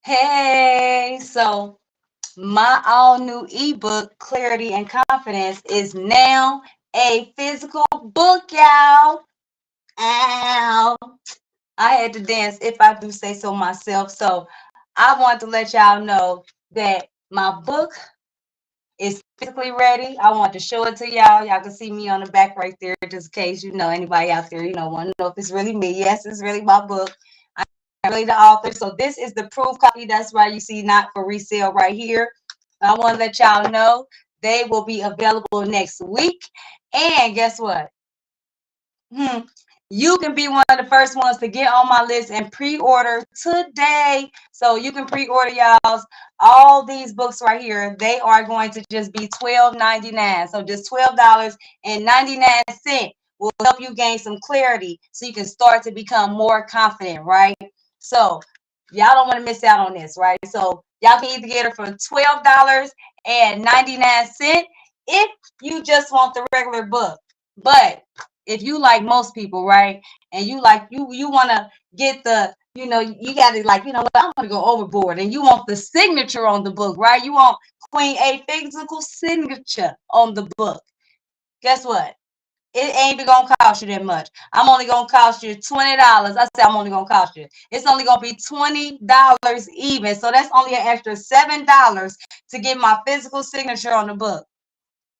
Hey, so my all new ebook, Clarity and Confidence, is now a physical book, y'all. Ow. I had to dance if I do say so myself. So I want to let y'all know that my book is physically ready. I want to show it to y'all. Y'all can see me on the back right there, just in case anybody out there, want to know if it's really me. Yes, it's really my book. I'm really the author. So this is the proof copy. That's why you see not for resale right here. I want to let y'all know they will be available next week. And guess what? Hmm. You can be one of the first ones to get on my list and pre-order today. So you can pre-order y'all's all these books right here. They are going to just be $12.99. So just $12.99 will help you gain some clarity so you can start to become more confident, right? So y'all don't want to miss out on this, right? So y'all can either get it for $12.99 if you just want the regular book. But if you like most people, right, and you want to get you got to what, I want to go overboard, and you want the signature on the book, right? You want Queen A physical signature on the book. Guess what? It ain't even gonna cost you that much. I'm only gonna cost you $20. I said I'm only gonna cost you. It's only gonna be $20 even. So that's only an extra $7 to get my physical signature on the book.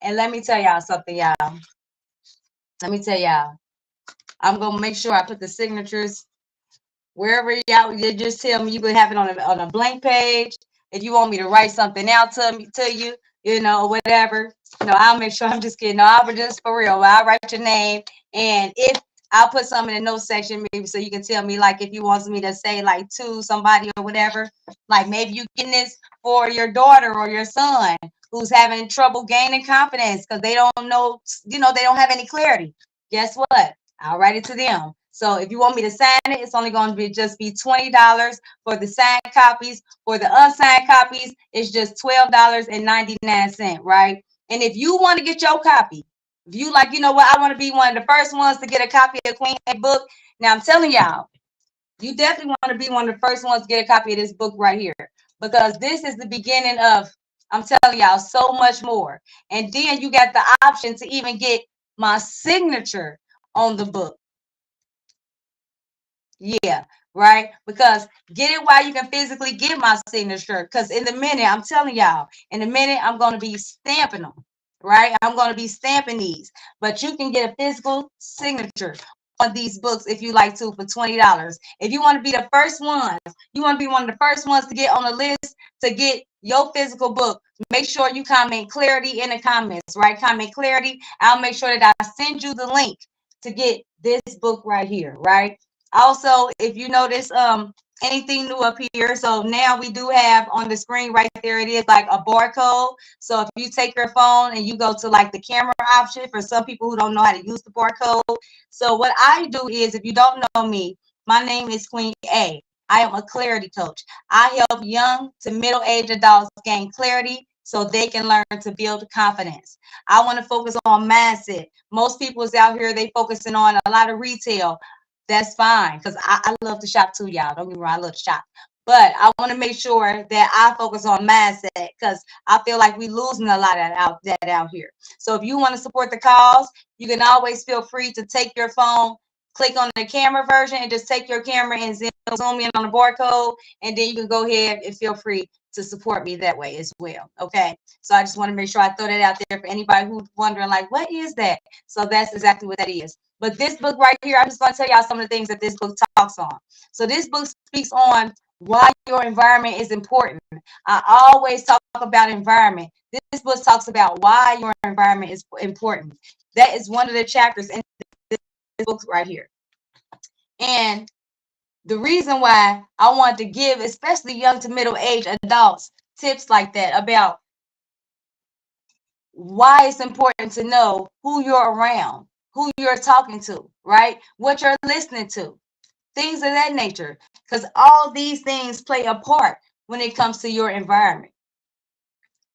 And let me tell y'all something, y'all. Let me tell y'all. I'm gonna make sure I put the signatures wherever y'all. You just tell me you can have it on a blank page. If you want me to write something out to you, or whatever. I'll make sure. I'm just kidding. No, I'll be just for real. I'll write your name, and if I'll put something in the notes section, maybe so you can tell me like if you want me to say like to somebody or whatever. Like maybe you getting this for your daughter or your son who's having trouble gaining confidence because they don't know, they don't have any clarity. Guess what? I'll write it to them. So if you want me to sign it, it's only going to be $20 for the signed copies. For the unsigned copies, it's just $12.99, right? And if you want to get your copy, if you like, what, I want to be one of the first ones to get a copy of Queen A book. Now I'm telling y'all, you definitely want to be one of the first ones to get a copy of this book right here, because this is the beginning of, I'm telling y'all, so much more. And then you got the option to even get my signature on the book. Yeah, right. Because get it while you can physically get my signature. Because in the minute, I'm telling y'all, in a minute, I'm going to be stamping them. Right. I'm going to be stamping these. But you can get a physical signature on these books if you like to for $20. If you want to be the first ones, you want to be one of the first ones to get on the list to get your physical book. Make sure you comment clarity in the comments, right? Comment clarity. I'll make sure that I send you the link to get this book right here, right? Also, if you notice anything new up here, so now we do have on the screen right there, it is like a barcode. So if you take your phone and you go to like the camera option, for some people who don't know how to use the barcode. So what I do is, if you don't know me, my name is Queen A. I am a clarity coach. I help young to middle-aged adults gain clarity so they can learn to build confidence. I want to focus on mindset. Most people is out here, they focusing on a lot of retail. That's fine, because I love to shop too, y'all. Don't get me wrong, I love to shop. But I want to make sure that I focus on mindset, because I feel like we losing a lot of that out here. So if you want to support the cause, you can always feel free to take your phone, click on the camera version, and just take your camera and zoom in on the barcode, and then you can go ahead and feel free to support me that way as well. Okay. So I just want to make sure I throw that out there for anybody who's wondering, like, what is that? So that's exactly what that is. But this book right here, I'm just going to tell y'all some of the things that this book talks on. So this book speaks on why your environment is important. I always talk about environment. This book talks about why your environment is important. That is one of the chapters in this book right here. And the reason why I want to give, especially young to middle-aged adults, tips like that about why it's important to know who you're around, who you're talking to, right? What you're listening to, things of that nature. Because all these things play a part when it comes to your environment.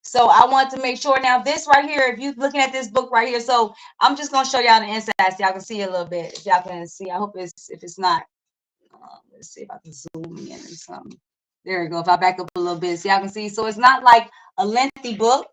So I want to make sure now this right here, if you're looking at this book right here, so I'm just going to show y'all the inside so y'all can see a little bit. If y'all can see, I hope if it's not, let's see if I can zoom in or something. There you go. If I back up a little bit, so y'all can see. So it's not like a lengthy book,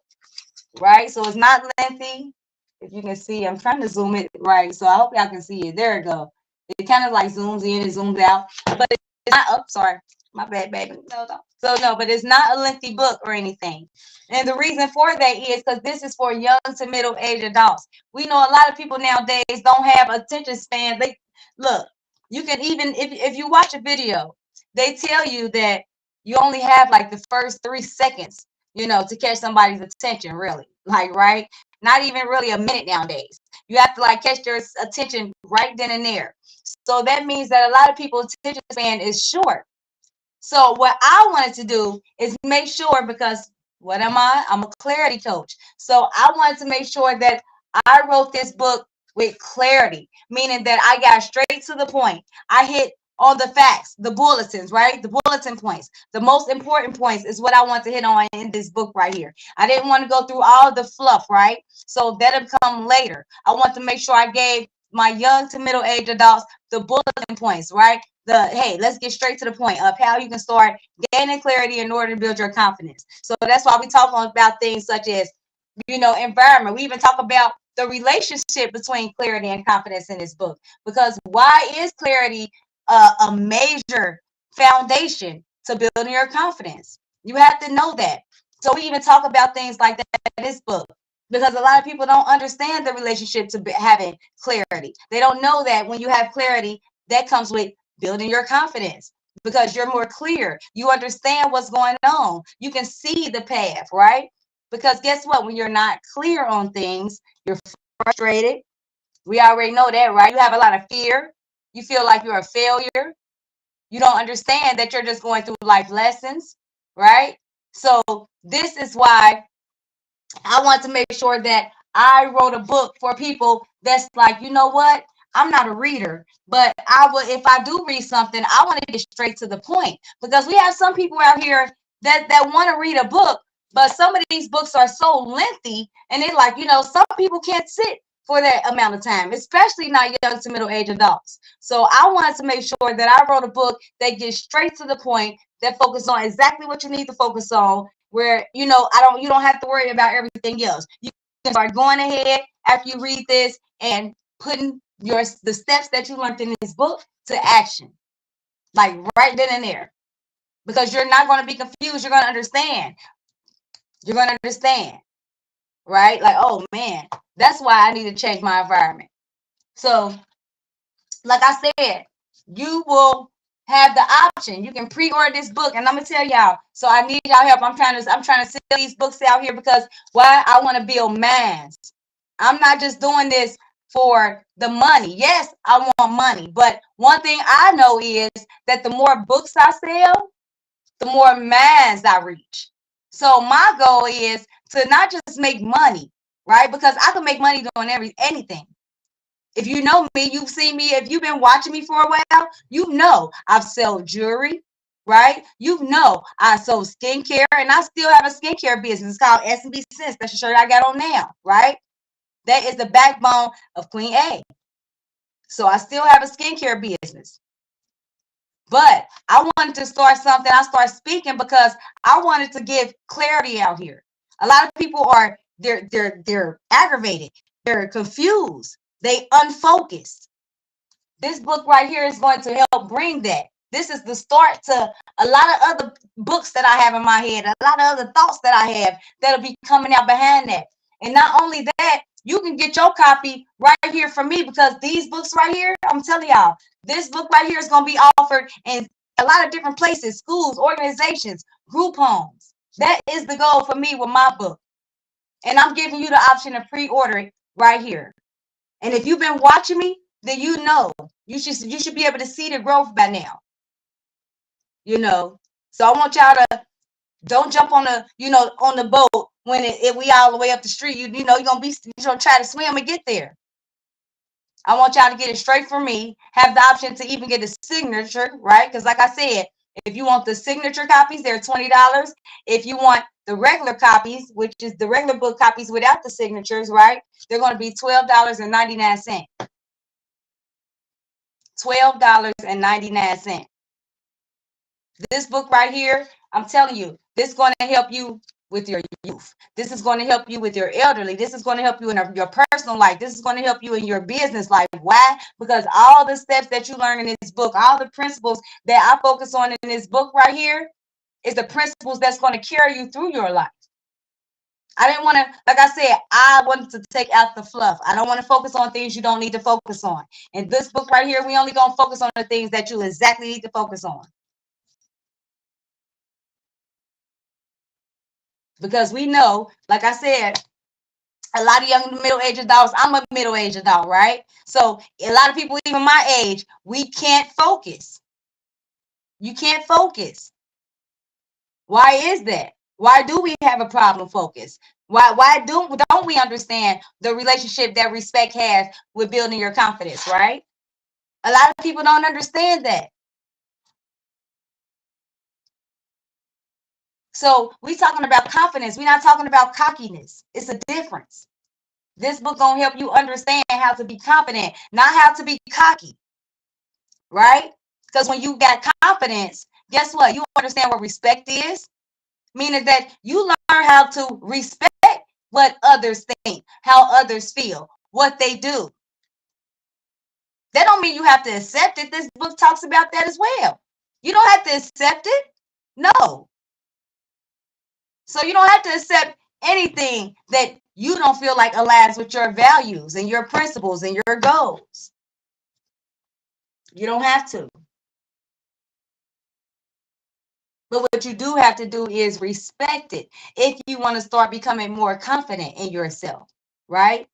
right? So it's not lengthy. If you can see, I'm trying to zoom it right. So I hope y'all can see it. There you go. It kind of like zooms in and zooms out, but it's not up. Sorry, my bad, baby. No, no. So no, but it's not a lengthy book or anything. And the reason for that is because this is for young to middle-aged adults. We know a lot of people nowadays don't have attention span. They look, you can even if you watch a video, they tell you that you only have like the first 3 seconds, to catch somebody's attention, really. Like, right? Not even really a minute nowadays. You have to like catch their attention right then and there. So that means that a lot of people's attention span is short. So what I wanted to do is make sure, because what am I? I'm a clarity coach. So I wanted to make sure that I wrote this book with clarity, meaning that I got straight to the point. I hit all the facts, the bulletins, right? The bulletin points. The most important points is what I want to hit on in this book right here. I didn't want to go through all the fluff, right? So that'll come later. I want to make sure I gave my young to middle-aged adults the bulletin points, right? Hey, let's get straight to the point of how you can start gaining clarity in order to build your confidence. So that's why we talk about things such as, environment. We even talk about the relationship between clarity and confidence in this book. Because why is clarity a major foundation to building your confidence? You have to know that. So we even talk about things like that in this book. Because a lot of people don't understand the relationship to having clarity. They don't know that when you have clarity, that comes with building your confidence, because you're more clear. You understand what's going on. You can see the path, right? Because guess what? When you're not clear on things, you're frustrated. We already know that, right? You have a lot of fear. You feel like you're a failure. You don't understand that you're just going through life lessons, right? So this is why I want to make sure that I wrote a book for people that's like, you know what? I'm not a reader, but I would, if I do read something, I want to get straight to the point, because we have some people out here that want to read a book, but some of these books are so lengthy, and they're like, some people can't sit for that amount of time, especially not young to middle-aged adults. So I wanted to make sure that I wrote a book that gets straight to the point, that focuses on exactly what you need to focus on, where you don't have to worry about everything else. You can start going ahead after you read this and putting the steps that you learned in this book to action, like right then and there, because you're not going to be confused. You're going to understand. You're going to understand, right? Like, oh man, that's why I need to change my environment. So like I said, you will have the option. You can pre-order this book, and I'm gonna tell y'all. So I need y'all help. I'm trying to sell these books out here, because why? I want to build minds. I'm not just doing this for the money. Yes, I want money, but one thing I know is that the more books I sell, the more minds I reach. So my goal is to not just make money, right? Because I can make money doing anything. If you know me, you've seen me. If you've been watching me for a while, you know I've sold jewelry, right? You know I sold skincare, and I still have a skincare business. It's called S&B Sense. That's the shirt I got on now, right? That is the backbone of Queen A. So I still have a skincare business. But I wanted to start something. I started speaking because I wanted to give clarity out here. A lot of people they're aggravated. They're confused. They unfocused. This book right here is going to help bring that. This is the start to a lot of other books that I have in my head, a lot of other thoughts that I have that'll be coming out behind that. And not only that, you can get your copy right here from me, because these books right here, I'm telling y'all, this book right here is going to be offered in a lot of different places, schools, organizations, group homes. That is the goal for me with my book. And I'm giving you the option to pre-order it right here. And if you've been watching me, then you should be able to see the growth by now. So I want y'all to don't jump on the boat when we all the way up the street. You're gonna try to swim and get there. I want y'all to get it straight from me. Have the option to even get a signature, right? Because like I said, if you want the signature copies, they're $20. If you want the regular copies, which is the regular book copies without the signatures, right? They're going to be $12.99. $12.99. This book right here, I'm telling you, this is going to help you with your youth. This is going to help you with your elderly. This is going to help you in your personal life. This is going to help you in your business life. Why? Because all the steps that you learn in this book, all the principles that I focus on in this book right here, is the principles that's going to carry you through your life. I didn't want to, like I said, I wanted to take out the fluff. I don't want to focus on things you don't need to focus on. In this book right here, we only going to focus on the things that you exactly need to focus on. Because we know, like I said, a lot of young middle-aged adults, I'm a middle-aged adult, right? So a lot of people, even my age, we can't focus. You can't focus. Why is that? Why do we have a problem focus? Why don't we understand the relationship that respect has with building your confidence, right? A lot of people don't understand that. So we talking about confidence. We're not talking about cockiness. It's a difference. This book gonna help you understand how to be confident, not how to be cocky, right? Because when you got confidence, guess what? You understand what respect is, meaning that you learn how to respect what others think, how others feel, what they do. That don't mean you have to accept it. This book talks about that as well. You don't have to accept it. No. So you don't have to accept anything that you don't feel like aligns with your values and your principles and your goals. You don't have to. But what you do have to do is respect it if you want to start becoming more confident in yourself, right?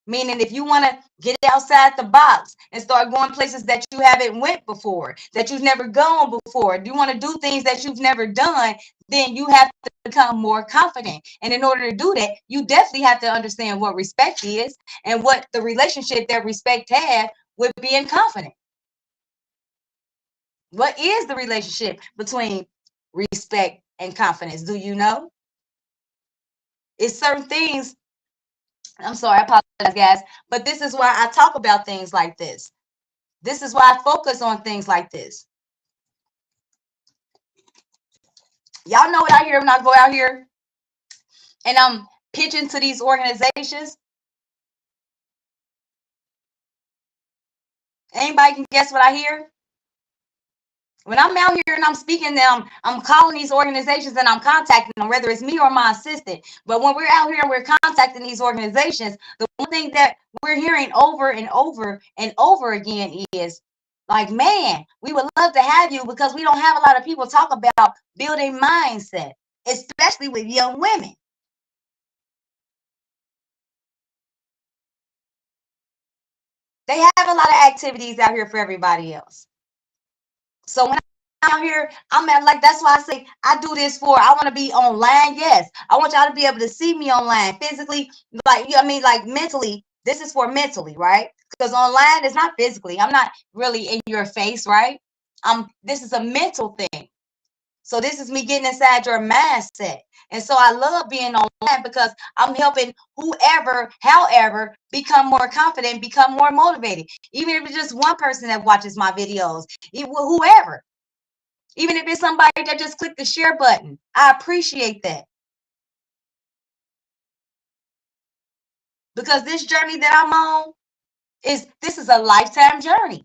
Meaning if you want to get outside the box and start going places that you haven't went before, that you've never gone before, you want to do things that you've never done, then you have to become more confident. And in order to do that, you definitely have to understand what respect is and what the relationship that respect has with being confident. What is the relationship between respect and confidence? Do you know? It's certain things. I'm sorry, I apologize, guys, but this is why I talk about things like this. This is why I focus on things like this. Y'all know what I hear when I go out here and I'm pitching to these organizations? Anybody can guess what I hear? When I'm out here and I'm speaking them, I'm calling these organizations and I'm contacting them, whether it's me or my assistant. But when we're out here and we're contacting these organizations, the one thing that we're hearing over and over and over again is like, man, we would love to have you because we don't have a lot of people talk about building mindset, especially with young women. They have a lot of activities out here for everybody else. So when I'm out here, I'm at, like, that's why I say I do this for, I want to be online. Yes. I want y'all to be able to see me online physically, like, I mean, like mentally. This is for mentally, right? Because online is not physically. I'm not really in your face, right? This is a mental thing. So this is me getting inside your mindset. And so I love being online because I'm helping whoever, however, become more confident, become more motivated. Even if it's just one person that watches my videos, whoever. Even if it's somebody that just clicked the share button, I appreciate that. Because this journey that I'm on this is a lifetime journey.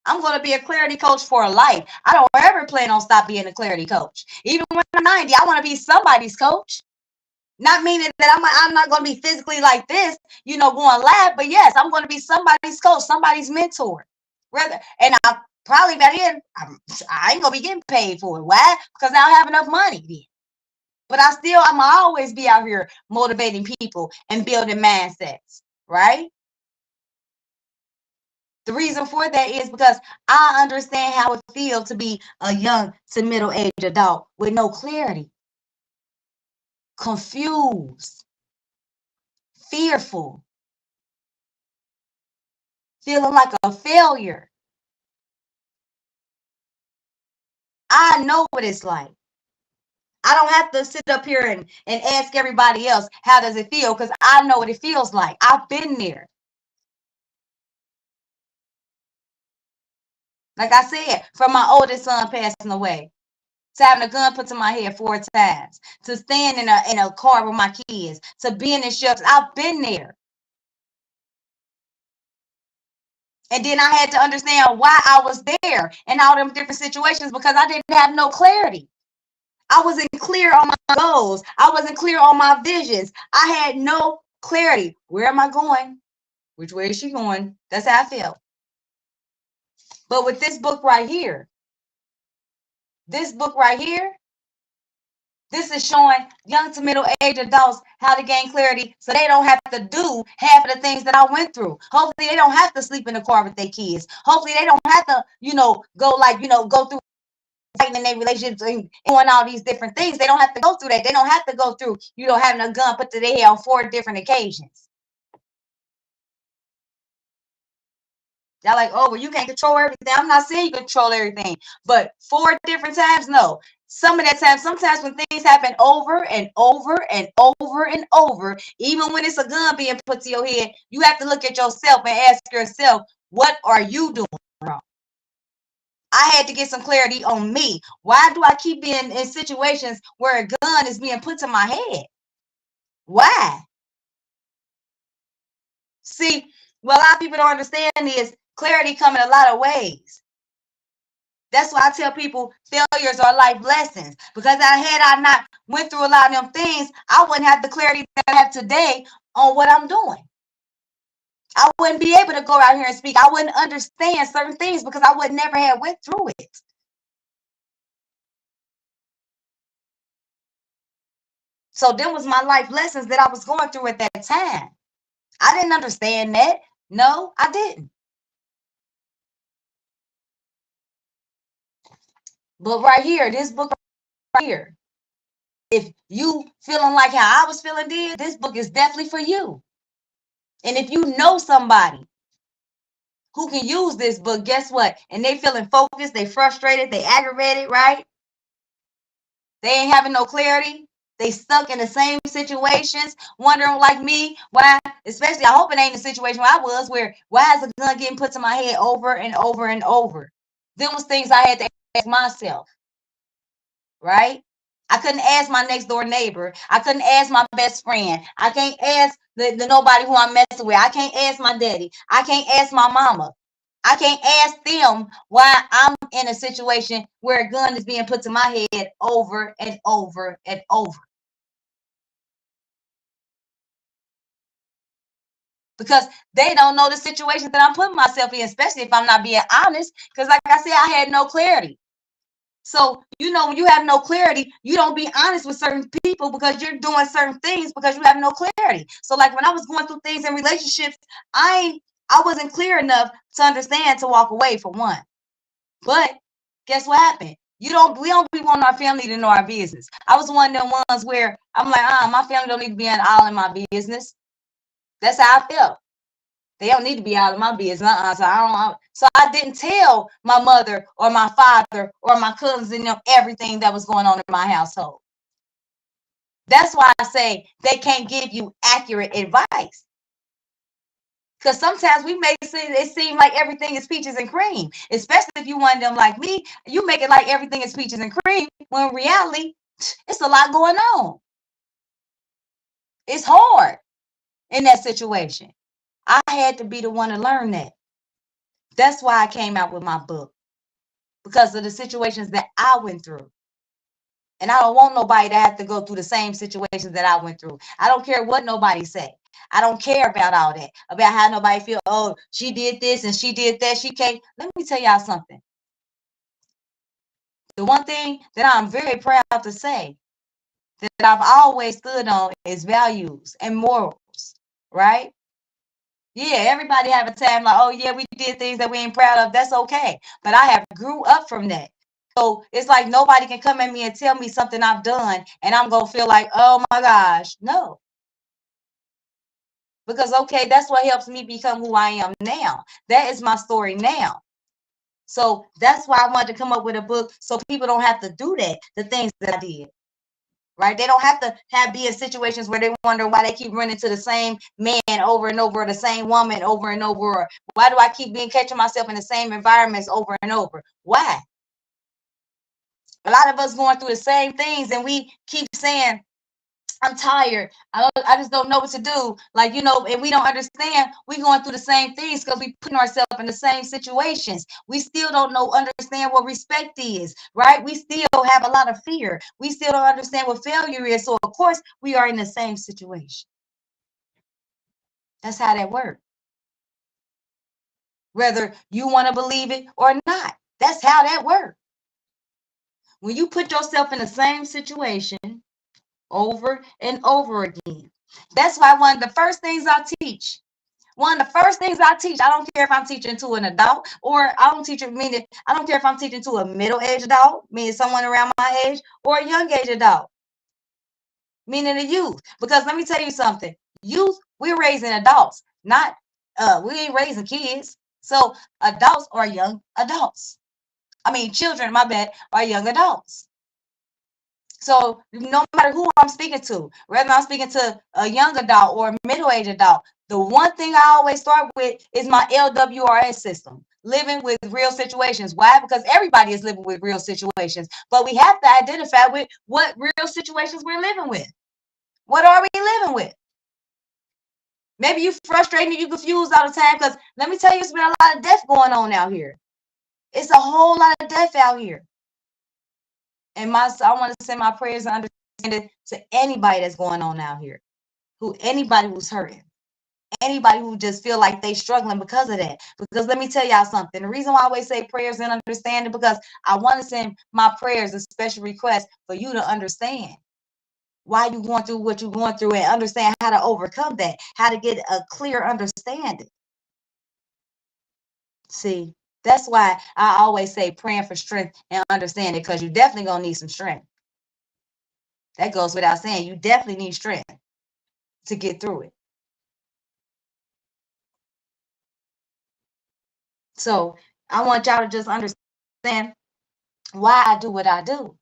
I'm going to be a clarity coach for life. I don't ever plan on stop being a clarity coach. Even when I'm 90, I want to be somebody's coach. Not meaning that I'm not going to be physically like this, going live, but yes, I'm going to be somebody's coach, somebody's mentor. And I probably by then I ain't going to be getting paid for it. Why? Because I don't have enough money then. But I'm always be out here motivating people and building mindsets, right? The reason for that is because I understand how it feels to be a young to middle-aged adult with no clarity, confused, fearful, feeling like a failure. I know what it's like. I don't have to sit up here and ask everybody else, how does it feel? Because I know what it feels like. I've been there. Like I said, from my oldest son passing away, to having a gun put to my head 4 times, to staying in a car with my kids, to being in shelters. I've been there. And then I had to understand why I was there in all them different situations, because I didn't have no clarity. I wasn't clear on my goals. I wasn't clear on my visions. I had no clarity. Where am I going? Which way is she going? That's how I felt. But with this book right here, this is showing young to middle age adults how to gain clarity so they don't have to do half of the things that I went through. Hopefully they don't have to sleep in the car with their kids. Hopefully they don't have to, go through fighting in their relationships and doing all these different things. They don't have to go through that. They don't have to go through, having a gun put to their head on 4 different occasions. Y'all like, oh, well, you can't control everything. I'm not saying you control everything, but 4 different times, no. Some of that time, sometimes when things happen over and over and over and over, even when it's a gun being put to your head, you have to look at yourself and ask yourself, what are you doing wrong? I had to get some clarity on me. Why do I keep being in situations where a gun is being put to my head? Why? See, what a lot of people don't understand is clarity come in a lot of ways. That's why I tell people failures are life lessons. Because had I not went through a lot of them things, I wouldn't have the clarity that I have today on what I'm doing. I wouldn't be able to go out here and speak. I wouldn't understand certain things because I would never have went through it. So them was my life lessons that I was going through at that time. I didn't understand that. No, I didn't. But right here, this book right here, if you feeling like how I was feeling then, this book is definitely for you. And if you know somebody who can use this book, guess what? And they feeling focused, they frustrated, they aggravated, right? They ain't having no clarity. They stuck in the same situations, wondering like me, why, especially I hope it ain't the situation where I was, why is a gun getting put to my head over and over and over? Them was things I had to ask myself, right? I couldn't ask my next door neighbor. I couldn't ask my best friend. I can't ask the nobody who I'm messing with. I can't ask my daddy. I can't ask my mama. I can't ask them why I'm in a situation where a gun is being put to my head over and over and over. Because they don't know the situation that I'm putting myself in, especially if I'm not being honest. Because like I said, I had no clarity. So, when you have no clarity, you don't be honest with certain people because you're doing certain things because you have no clarity. So like when I was going through things in relationships, I wasn't clear enough to understand to walk away for one. But guess what happened? We don't be wanting our family to know our business. I was one of them ones where I'm like, my family don't need to be all in my business. That's how I felt. They don't need to be out of my business. So I didn't tell my mother or my father or my cousins and them everything that was going on in my household. That's why I say they can't give you accurate advice. Because sometimes we make it seem like everything is peaches and cream, especially if you want them like me. You make it like everything is peaches and cream, when in reality, it's a lot going on. It's hard in that situation. I had to be the one to learn that. That's why I came out with my book, because of the situations that I went through. And I don't want nobody to have to go through the same situations that I went through. I don't care what nobody say. I don't care about all that, about how nobody feel, oh, she did this and she did that. She can't. Let me tell y'all something. The one thing that I'm very proud to say that I've always stood on is values and morals, right? Yeah, everybody have a time like, oh yeah, we did things that we ain't proud of. That's okay. But I have grew up from that. So it's like nobody can come at me and tell me something I've done and I'm going to feel like, oh my gosh, no. Because, okay, that's what helps me become who I am now. That is my story now. So that's why I wanted to come up with a book so people don't have to do that, the things that I did. Right? They don't have to be in situations where they wonder why they keep running to the same man over and over, the same woman over and over. Why do I keep catching myself in the same environments over and over? Why? A lot of us going through the same things, and we keep saying, I'm tired. I just don't know what to do. Like, you know, and we don't understand. We going through the same things because we putting ourselves in the same situations. We still don't understand what respect is, right? We still have a lot of fear. We still don't understand what failure is. So of course we are in the same situation. That's how that works. Whether you want to believe it or not. That's how that works. When you put yourself in the same situation over and over again. That's why one of the first things I teach, I don't care if I'm teaching to an adult or I don't care if I'm teaching to a middle-aged adult, meaning someone around my age, or a young age adult, meaning the youth. Because let me tell you something, youth, we're raising adults, not we ain't raising kids. So adults are young adults. I mean, children, my bad, are young adults. So no matter who I'm speaking to, whether I'm speaking to a young adult or a middle-aged adult, the one thing I always start with is my LWRS system, living with real situations. Why? Because everybody is living with real situations, but we have to identify with what real situations we're living with. What are we living with? Maybe you're frustrated and you're confused all the time because let me tell you, it's been a lot of death going on out here. It's a whole lot of death out here. And I want to send my prayers and understanding to anybody that's going on out here, anybody who's hurting, anybody who just feel like they struggling because of that. Because let me tell y'all something. The reason why I always say prayers and understanding, because I want to send my prayers a special request for you to understand why you're going through what you're going through and understand how to overcome that, how to get a clear understanding. See, that's why I always say praying for strength and understanding, because you definitely gonna need some strength. That goes without saying. You definitely need strength to get through it. So I want y'all to just understand why I do what I do.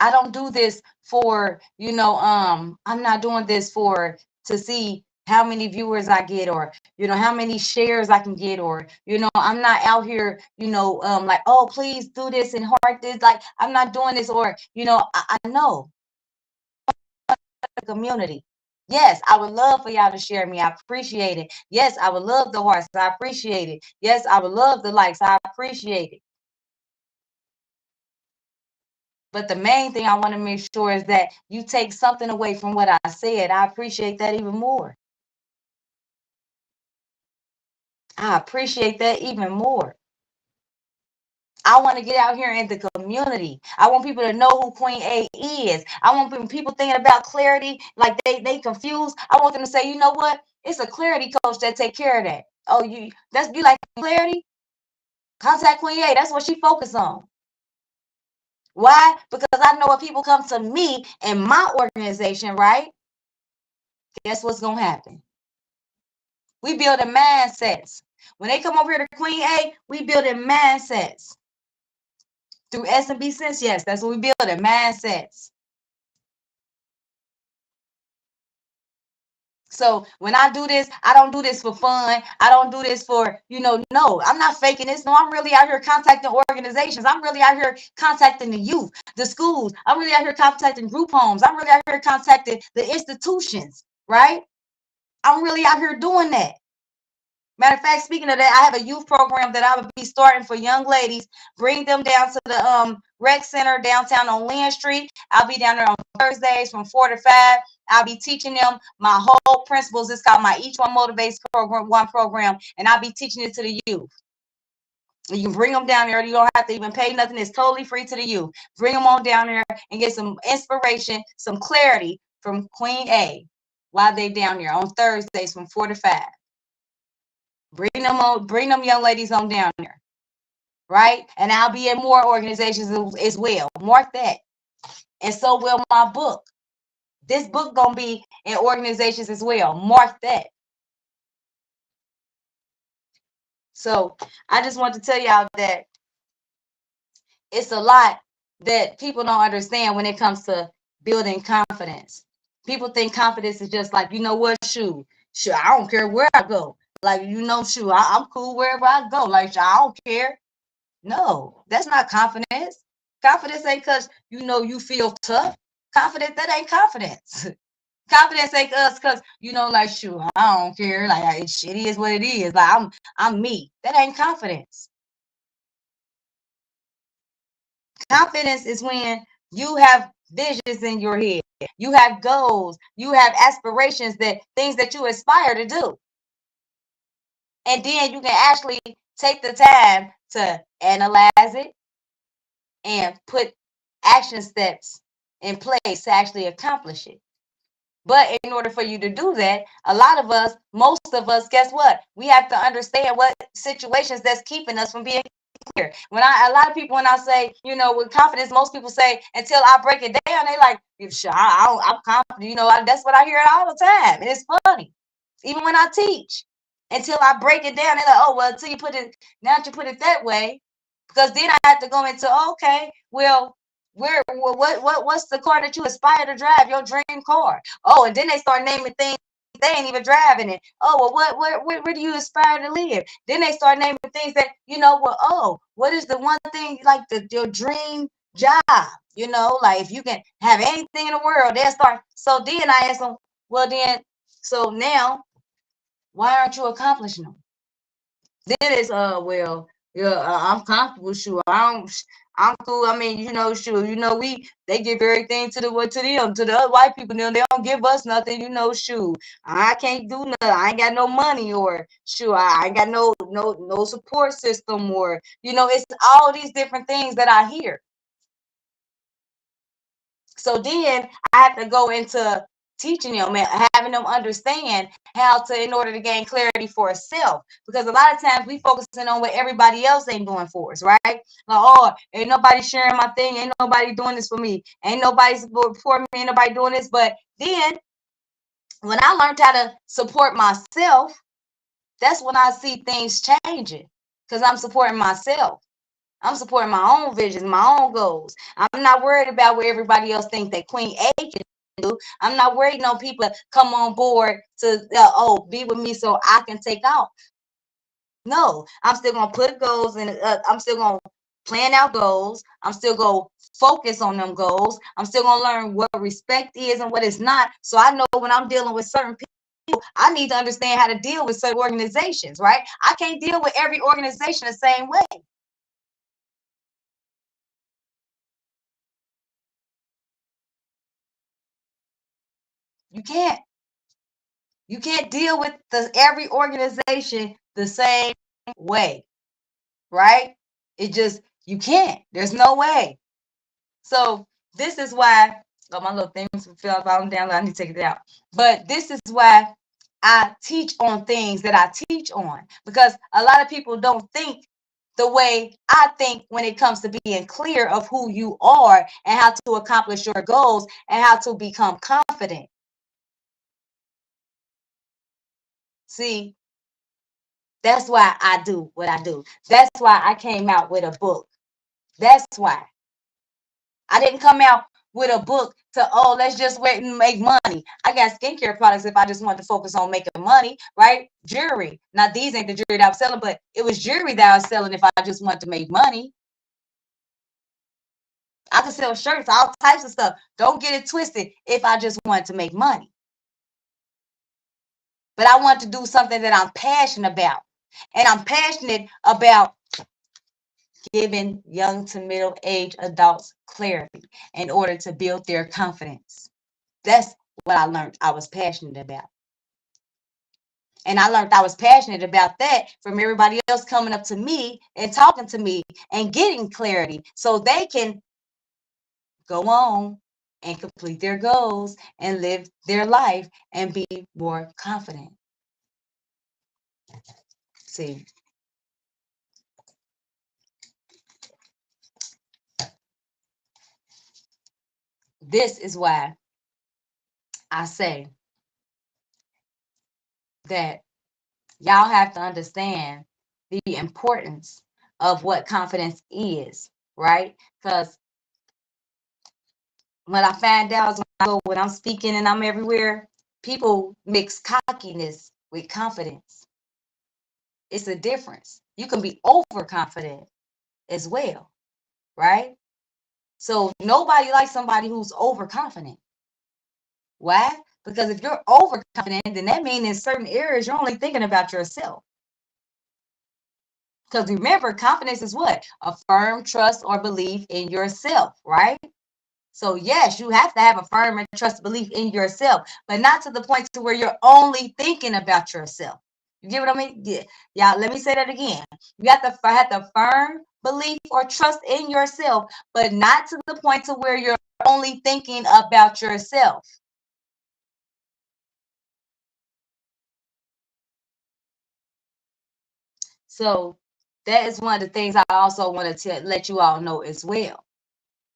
I don't do this for, I'm not doing this to see how many viewers I get, or, how many shares I can get, or, I'm not out here, like, oh, please do this and heart this. Like, I'm not doing this, or, I know the community. Yes, I would love for y'all to share me. I appreciate it. Yes, I would love the hearts. I appreciate it. Yes, I would love the likes. I appreciate it. But the main thing I want to make sure is that you take something away from what I said. I appreciate that even more. I appreciate that even more. I want to get out here in the community. I want people to know who Queen A is. I want people thinking about clarity, like they confused. I want them to say, you know what? It's a clarity coach that take care of that. Oh, you like clarity? Contact Queen A. That's what she focus on. Why? Because I know if people come to me and my organization, right? Guess what's gonna happen? We building mindsets. When they come over here to Queen A, we building mindsets. Through S&B Sense, yes, that's what we building, mindsets. So when I do this, I don't do this for fun. I don't do this for, no, I'm not faking this. No, I'm really out here contacting organizations. I'm really out here contacting the youth, the schools. I'm really out here contacting group homes. I'm really out here contacting the institutions, right? I'm really out here doing that. Matter of fact, speaking of that, I have a youth program that I would be starting for young ladies. Bring them down to the rec center downtown on Lynn Street. I'll be down there on Thursdays from 4 to 5. I'll be teaching them my whole principles. It's called my Each One Motivates program, and I'll be teaching it to the youth. You can bring them down there. You don't have to even pay nothing. It's totally free to the youth. Bring them on down there and get some inspiration, some clarity from Queen A while they're down there on Thursdays from 4 to 5. Bring them young ladies on down there, right? And I'll be in more organizations as well. Mark that. And so will my book. This book gonna be in organizations as well. Mark that. So I just want to tell y'all that it's a lot that people don't understand when it comes to building confidence. People think confidence is just like, you know what, shoot, I don't care where I go. Like, shoot, I'm cool wherever I go. Like, I don't care. No, that's not confidence. Confidence ain't because you feel tough. Confidence, that ain't confidence. Confidence ain't us because like, shoot, I don't care. Like, shit is what it is. Like, I'm me. That ain't confidence. Confidence is when you have visions in your head. You have goals. You have aspirations, that things that you aspire to do. And then you can actually take the time to analyze it and put action steps in place to actually accomplish it. But in order for you to do that, most of us, guess what? We have to understand what situations that's keeping us from being clear. A lot of people, when I say, with confidence, most people say, until I break it down, they like, sure, I'm confident. That's what I hear all the time. And it's funny. Even when I teach, until I break it down, they're like, oh, well, until you put it, now that you put it that way, because then I have to go into, okay, well, what's the car that you aspire to drive, your dream car? Oh, and then they start naming things they ain't even driving it. Oh, well, where do you aspire to live? Then they start naming things that, what is the one thing, like your dream job? Like, if you can have anything in the world, they'll start. So then I ask them, well, then, so now, why aren't you accomplishing them? Then it's well, yeah, I'm comfortable. Sure, I'm cool. I mean, sure, they give everything to the other white people. They don't give us nothing. Sure, I can't do nothing. I ain't got no money, or sure, I ain't got no support system, or it's all these different things that I hear. So then I have to go into teaching them and having them understand how to, in order to gain clarity for self. Because a lot of times we focusing on what everybody else ain't doing for us, right? Like, oh, ain't nobody sharing my thing, ain't nobody doing this for me, ain't nobody supporting me, ain't nobody doing this. But then when I learned how to support myself, that's when I see things changing, because I'm supporting myself. I'm supporting my own visions, my own goals. I'm not worried about what everybody else thinks that Queen A can do. I'm not worried on people come on board to be with me so I can take off. No, I'm still gonna put goals, and I'm still gonna plan out goals. I'm still gonna focus on them goals. I'm still gonna learn what respect is and what it's not. So I know when I'm dealing with certain people, I need to understand how to deal with certain organizations, right? I can't deal with every organization the same way. You can't. You can't deal with every organization the same way, right? You can't. There's no way. So this is why, my little things fell down. I need to take it out. But this is why I teach on things that I teach on, because a lot of people don't think the way I think when it comes to being clear of who you are and how to accomplish your goals and how to become confident. See, that's why I do what I do. That's why I came out with a book. That's why. I didn't come out with a book to, let's just wait and make money. I got skincare products if I just want to focus on making money, right? Jewelry. Now, these ain't the jewelry that I'm selling, but it was jewelry that I was selling if I just want to make money. I could sell shirts, all types of stuff. Don't get it twisted if I just want to make money. But I want to do something that I'm passionate about. And I'm passionate about giving young to middle-aged adults clarity in order to build their confidence. That's what I learned I was passionate about. And I learned I was passionate about that from everybody else coming up to me and talking to me and getting clarity so they can go on and complete their goals and live their life and be more confident. See, this is why I say that y'all have to understand the importance of what confidence is, right? Because what I find out is when I'm speaking and I'm everywhere, people mix cockiness with confidence. It's a difference. You can be overconfident as well, right? So nobody likes somebody who's overconfident. Why? Because if you're overconfident, then that means in certain areas you're only thinking about yourself. Because remember, confidence is what? A firm trust or belief in yourself, right? So yes, you have to have a firm and trust belief in yourself, but not to the point to where you're only thinking about yourself. You get what I mean? Yeah. Yeah, let me say that again. You have to have the firm belief or trust in yourself, but not to the point to where you're only thinking about yourself. So that is one of the things I also wanted to let you all know as well,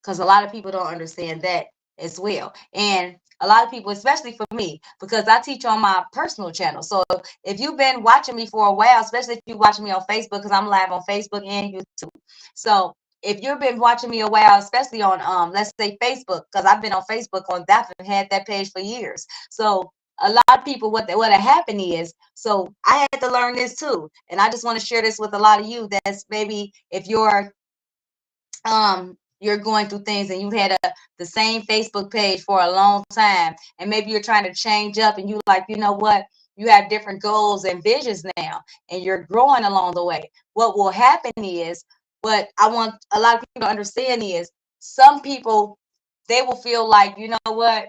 because a lot of people don't understand that as well. And a lot of people, especially for me, because I teach on my personal channel. So if you've been watching me for a while, especially if you're watching me on Facebook, because I'm live on Facebook and YouTube. So if you've been watching me a while, especially on let's say Facebook, because I've been on Facebook on that and had that page for years. So a lot of people, what happened is, so I had to learn this too. And I just want to share this with a lot of you that's maybe if you're going through things and you've had the same Facebook page for a long time, and maybe you're trying to change up and you like, you know what, you have different goals and visions now and you're growing along the way. What will happen is, what I want a lot of people to understand is, some people, they will feel like, you know what,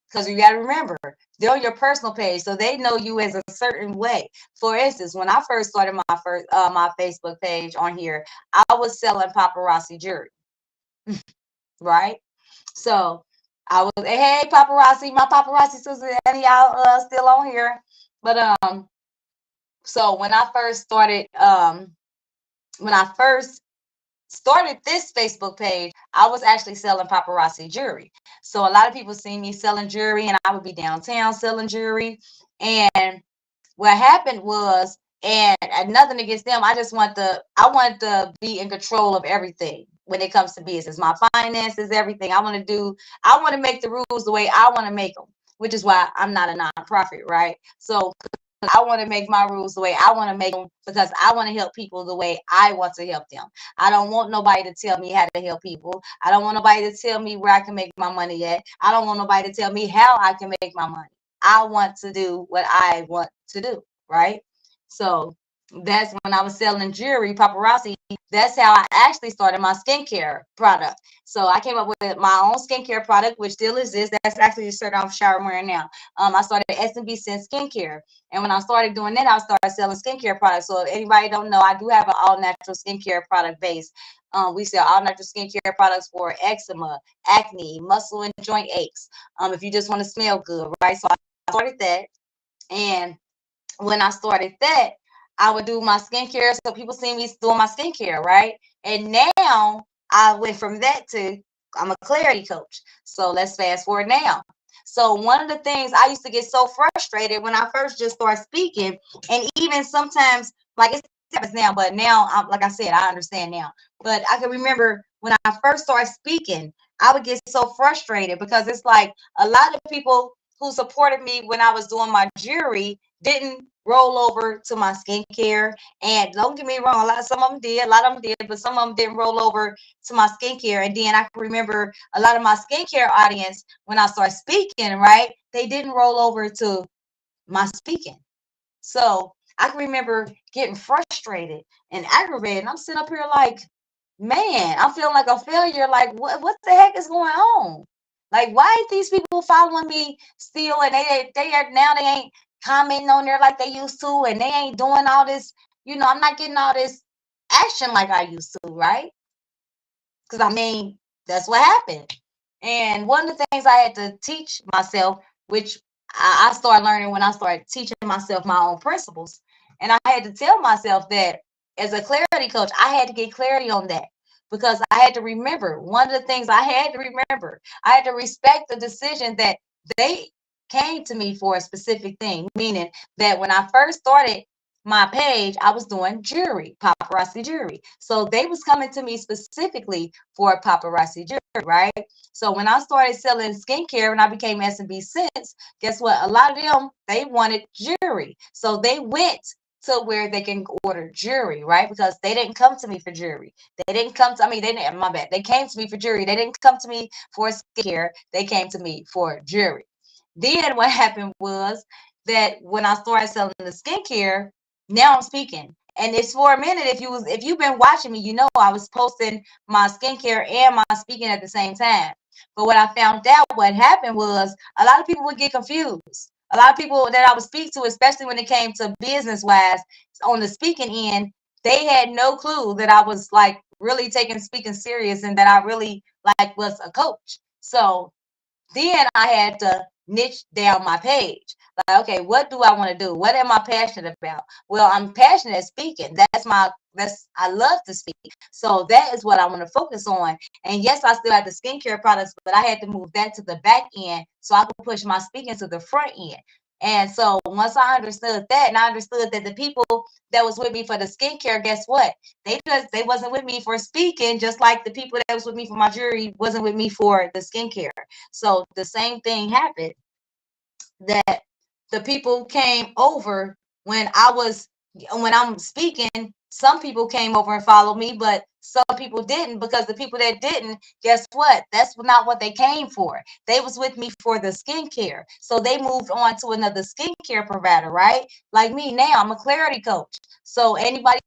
because you got to remember, they're on your personal page, so they know you as a certain way. For instance, when I first started my Facebook page on here, I was selling paparazzi jewelry, right? So I was, hey, paparazzi, my paparazzi sisters, and y'all still on here. But so when I first started this Facebook page, I was actually selling paparazzi jewelry. So a lot of people see me selling jewelry, and I would be downtown selling jewelry. And what happened was, and nothing against them, I want to be in control of everything when it comes to business, my finances, everything. I want to make the rules the way I want to make them, which is why I'm not a nonprofit, right? So I want to make my rules the way I want to make them, because I want to help people the way I want to help them. I don't want nobody to tell me how to help people. I don't want nobody to tell me where I can make my money at. I don't want nobody to tell me how I can make my money. I want to do what I want to do, right? So that's when I was selling jewelry, paparazzi. That's how I actually started my skincare product. So I came up with my own skincare product, which still exists. That's actually the shirt I'm showering wearing now. I started S&B Scent Skincare. And when I started doing that, I started selling skincare products. So if anybody don't know, I do have an all-natural skincare product base. We sell all-natural skincare products for eczema, acne, muscle and joint aches. If you just want to smell good, right? So I started that. And when I started that, I would do my skincare. So people see me doing my skincare, right? And now I went from that to, I'm a clarity coach. So let's fast forward now. So one of the things, I used to get so frustrated when I first just started speaking, and even sometimes, like it happens now, but now, like I said, I understand now. But I can remember when I first started speaking, I would get so frustrated because it's like a lot of people who supported me when I was doing my jewelry didn't roll over to my skincare. And don't get me wrong, some of them did, a lot of them did, but some of them didn't roll over to my skincare. And then I can remember a lot of my skincare audience, when I started speaking, right, they didn't roll over to my speaking. So I can remember getting frustrated and aggravated. And I'm sitting up here like, man, I'm feeling like a failure. Like, what the heck is going on? Like, why ain't these people following me still? And they are now, they ain't commenting on there like they used to, and they ain't doing all this. I'm not getting all this action like I used to, right? Because I mean, that's what happened. And one of the things I had to teach myself, which I started learning when I started teaching myself my own principles, and I had to tell myself that as a clarity coach, I had to get clarity on that, because I had to remember, one of the things I had to remember, I had to respect the decision that they came to me for a specific thing, meaning that when I first started my page, I was doing jewelry, paparazzi jewelry. So they was coming to me specifically for paparazzi jewelry, right? So when I started selling skincare and I became S&B Scents, guess what? A lot of them, they wanted jewelry. So they went to where they can order jewelry, right? Because they didn't come to me for jewelry. They didn't come to, I mean, they didn't, my bad. They came to me for jewelry. They didn't come to me for skincare. They came to me for jewelry. Then what happened was that when I started selling the skincare, now I'm speaking. And it's for a minute. If you've been watching me, you know I was posting my skincare and my speaking at the same time. But what I found out, what happened was a lot of people would get confused. A lot of people that I would speak to, especially when it came to business wise on the speaking end, they had no clue that I was like really taking speaking serious and that I really like was a coach. So then I had to niche down my page. Like, okay, what do I want to do? What am I passionate about? Well, I'm passionate at speaking. I love to speak. So that is what I want to focus on. And yes, I still had the skincare products, but I had to move that to the back end so I could push my speaking to the front end. And so once I understood that, and I understood that the people that was with me for the skincare, guess what? They wasn't with me for speaking, just like the people that was with me for my jewelry wasn't with me for the skincare. So the same thing happened, that the people came over when I'm speaking. Some people came over and followed me, but some people didn't, because the people that didn't, guess what? That's not what they came for. They was with me for the skincare. So they moved on to another skincare provider, right? Like me now, I'm a clarity coach. So anybody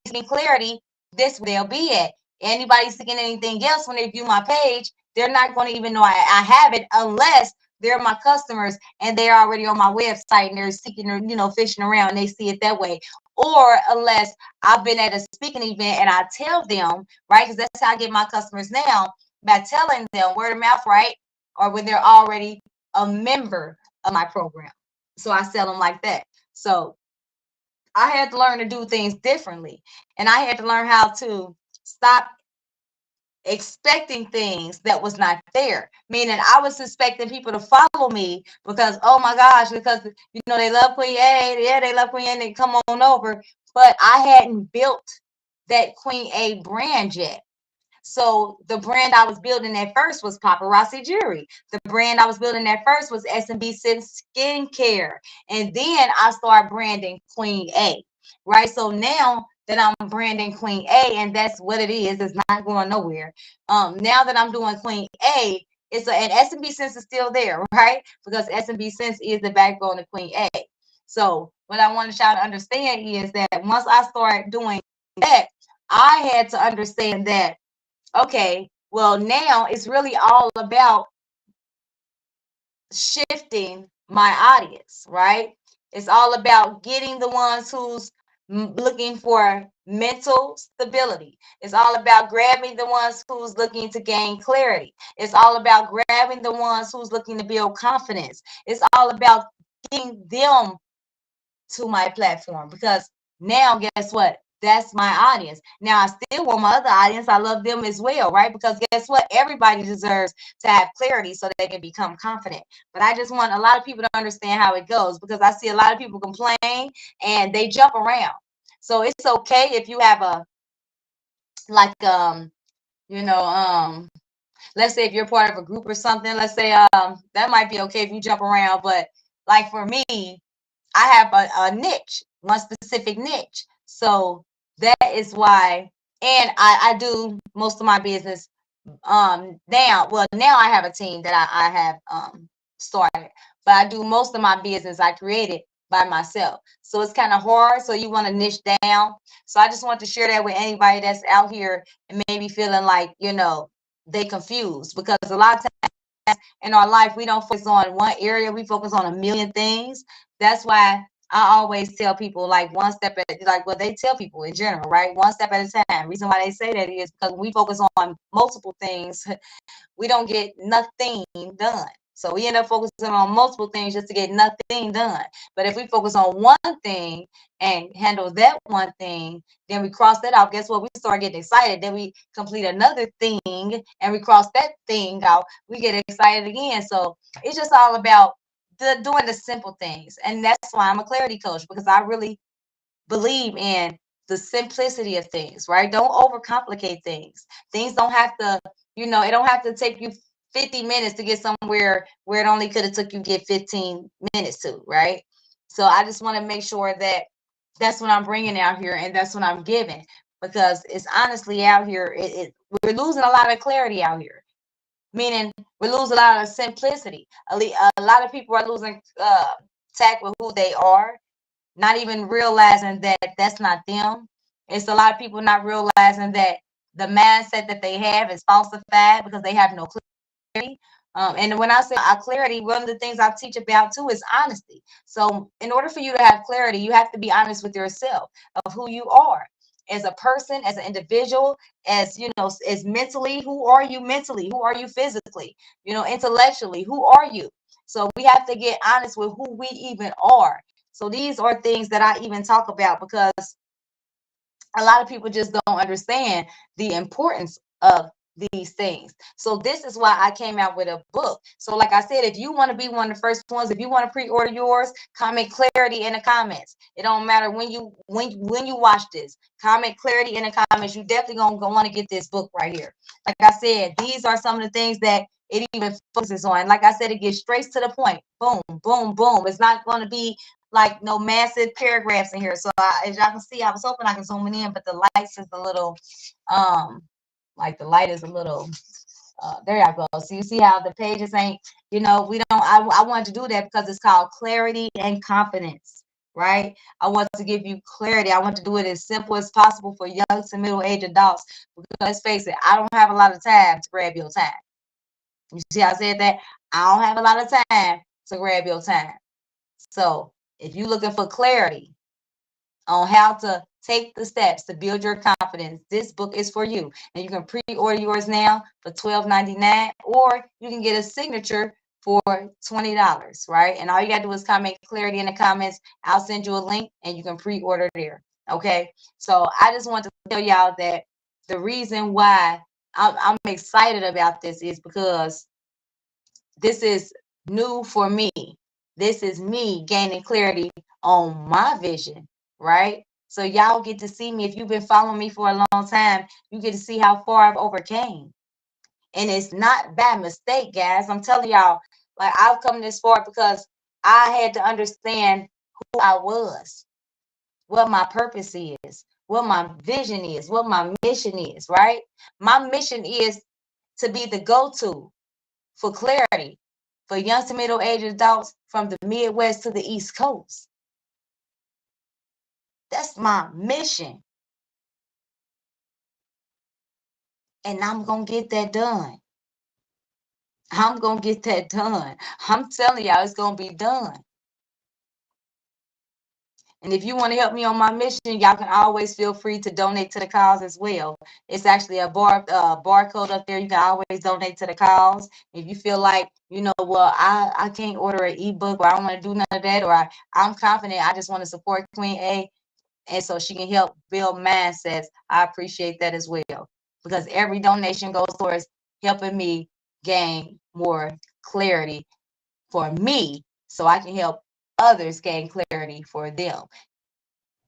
seeking clarity, this they'll be at. Anybody seeking anything else, when they view my page, they're not going to even know I have it, unless they're my customers and they're already on my website and they're seeking, or fishing around, and they see it that way. Or unless I've been at a speaking event and I tell them, right? Because that's how I get my customers now, by telling them word of mouth, right? Or when they're already a member of my program. So I sell them like that. So I had to learn to do things differently. And I had to learn how to stop expecting things that was not there. Meaning I was expecting people to follow me because, oh my gosh, because they love Queen A, yeah, they love Queen A, and they come on over. But I hadn't built that Queen A brand yet. So the brand I was building at first was Paparazzi Jewelry. The brand I was building at first was S&B Sense Skincare. And then I started branding Queen A, right? So now that I'm branding Queen A, and that's what it is, it's not going nowhere. Now that I'm doing Queen A, and S&B Sense is still there, right? Because S&B Sense is the backbone of Queen A. So what I want y'all to understand is that once I start doing that, I had to understand that, okay, well, now it's really all about shifting my audience, right? It's all about getting the ones who's looking for mental stability. It's all about grabbing the ones who's looking to gain clarity. It's all about grabbing the ones who's looking to build confidence. It's all about getting them to my platform, because now guess what? That's my audience. Now I still want my other audience. I love them as well, right? Because guess what? Everybody deserves to have clarity so they can become confident. But I just want a lot of people to understand how it goes, because I see a lot of people complain and they jump around. So it's okay if you have a like you know let's say if you're part of a group or something, let's say that might be okay if you jump around. But like for me, I have a niche, one specific niche. So that is why, and I do most of my business now. Well, now I have a team that I have started, but I do most of my business I created by myself. So it's kind of hard. So you want to niche down. So I just want to share that with anybody that's out here and maybe feeling like, they confused, because a lot of in our life, we don't focus on one area, we focus on a million things. That's why I always tell people, like, one step at, like what they tell people in general, right? One step at a time. Reason why they say that is because when we focus on multiple things, we don't get nothing done. So we end up focusing on multiple things just to get nothing done. But if we focus on one thing and handle that one thing, then we cross that out. Guess what? We start getting excited. Then we complete another thing and we cross that thing out. We get excited again. So it's just all about doing the simple things. And that's why I'm a clarity coach, because I really believe in the simplicity of things, right? Don't overcomplicate things. Things don't have to, it don't have to take you 50 minutes to get somewhere where it only could have took you get 15 minutes to, right? So I just want to make sure that That's what I'm bringing out here, and that's what I'm giving, because it's honestly out here. We're losing a lot of clarity out here, meaning we lose a lot of simplicity. A lot of people are losing tact with who they are, not even realizing that that's not them. It's a lot of people not realizing that the mindset that they have is falsified because they have no clarity. And when I say clarity, one of the things I teach about too is honesty. So, in order for you to have clarity, you have to be honest with yourself of who you are as a person, as an individual, as you know, as mentally. Who are you mentally? Who are you physically? You know, intellectually. Who are you? So we have to get honest with who we even are. So these are things that I even talk about because a lot of people just don't understand the importance of these things. So this is why I came out with a book. So like I said, if you want to be one of the first ones, if you want to pre-order yours, comment clarity in the comments. It don't matter when you watch this. Comment clarity in the comments. You definitely gonna want to get this book right here. Like I said, these are some of the things that it even focuses on. Like I said, it gets straight to the point. Boom, boom, boom. It's not going to be like no massive paragraphs in here. So as y'all can see, I was hoping I could zoom it in, but the lights is a little, like the light is a little, there y'all go. So you see how the pages ain't, you know, we don't, I wanted to do that because it's called clarity and confidence, right? I want to give you clarity. I want to do it as simple as possible for young to middle-aged adults, because let's face it, I don't have a lot of time to grab your time. You see how I said that? I don't have a lot of time to grab your time. So if you're looking for clarity on how to take the steps to build your confidence, this book is for you. And you can pre-order yours now for $12.99, or you can get a signature for $20, right? And all you gotta do is comment clarity in the comments. I'll send you a link and you can pre-order there. Okay. So I just want to tell y'all that the reason why I'm excited about this is because this is new for me. This is me gaining clarity on my vision, right? So y'all get to see me. If you've been following me for a long time, you get to see how far I've overcame. And it's not by mistake, guys. I'm telling y'all, like I've come this far because I had to understand who I was, what my purpose is, what my vision is, what my mission is, right? My mission is to be the go-to for clarity for young to middle-aged adults from the Midwest to the East Coast. That's my mission. And I'm going to get that done. I'm going to get that done. I'm telling y'all, it's going to be done. And if you want to help me on my mission, y'all can always feel free to donate to the cause as well. It's actually a barcode up there. You can always donate to the cause. If you feel like, you know, well, I can't order an ebook, or I don't want to do none of that, or I'm confident, I just want to support Queen A, and so she can help build mindsets, I appreciate that as well. Because every donation goes towards helping me gain more clarity for me, so I can help others gain clarity for them.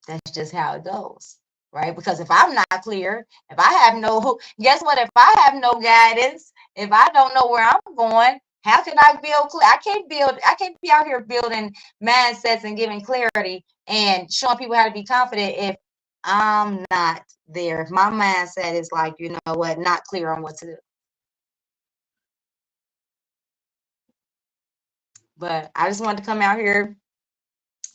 That's just how it goes, right? Because if I'm not clear, if I have no, guess what? If I have no guidance, if I don't know where I'm going, how can I build clear? I can't be out here building mindsets and giving clarity and showing people how to be confident if I'm not there. If my mindset is like, you know what, not clear on what to do. But I just wanted to come out here.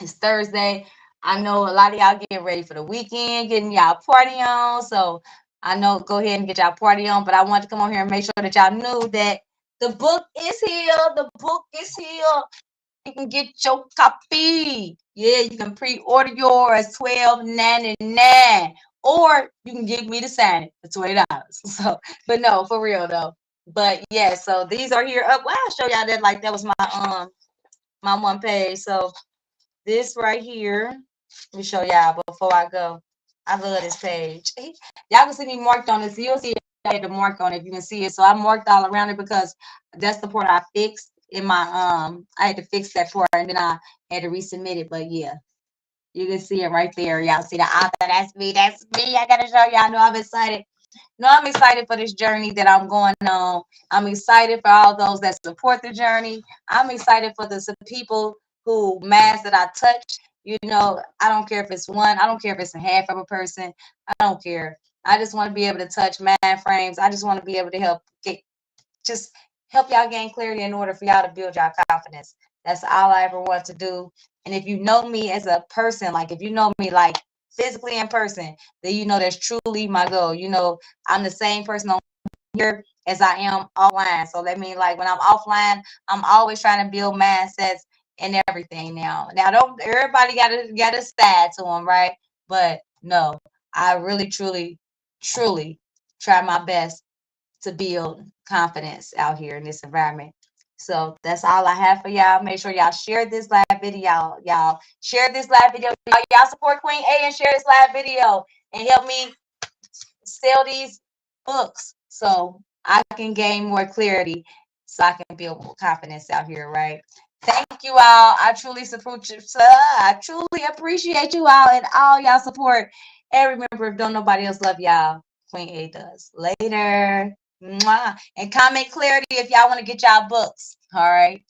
It's Thursday. I know a lot of y'all getting ready for the weekend, getting y'all party on. So I know, go ahead and get y'all party on. But I want to come on here and make sure that y'all knew that the book is here. The book is here. You can get your copy. Yeah, you can pre-order yours, $12.99. Or you can get me to sign it for $20. So, but no, for real though. But yeah, so these are here up. Well, I'll show y'all that, like that was my one page. So this right here, let me show y'all before I go. I love this page. Y'all can see me marked on this. You'll see I had to mark on it if you can see it. So I marked all around it because that's the part I fixed in my I had to fix that part, and then I had to resubmit it. But yeah, you can see it right there. Y'all see the author. That's me. That's me. I gotta show y'all. Know I'm excited. No, I'm excited for this journey that I'm going on. I'm excited for all those that support the journey. I'm excited for the people who minds that I touch You know, I don't care if it's one, I don't care if it's a half of a person. I don't care. I just want to be able to touch mind frames. I just want to be able to just help y'all gain clarity in order for y'all to build y'all confidence. That's all I ever want to do. And if you know me as a person, like if you know me like physically in person, then you know that's truly my goal. You know, I'm the same person on here as I am offline. So that means like when I'm offline, I'm always trying to build mindsets and everything now. Now don't everybody got a side to them, right? But no, I really truly try my best to build confidence out here in this environment. So that's all I have for y'all. Make sure y'all share this live video. Y'all share this live video. Y'all support Queen A and share this live video and help me sell these books so I can gain more clarity so I can build more confidence out here, right? Thank you all. I truly support you. I truly appreciate you all and all y'all support. And remember, if don't nobody else love y'all, Queen A does. Later. Mwah. And comment clarity if y'all want to get y'all books. All right.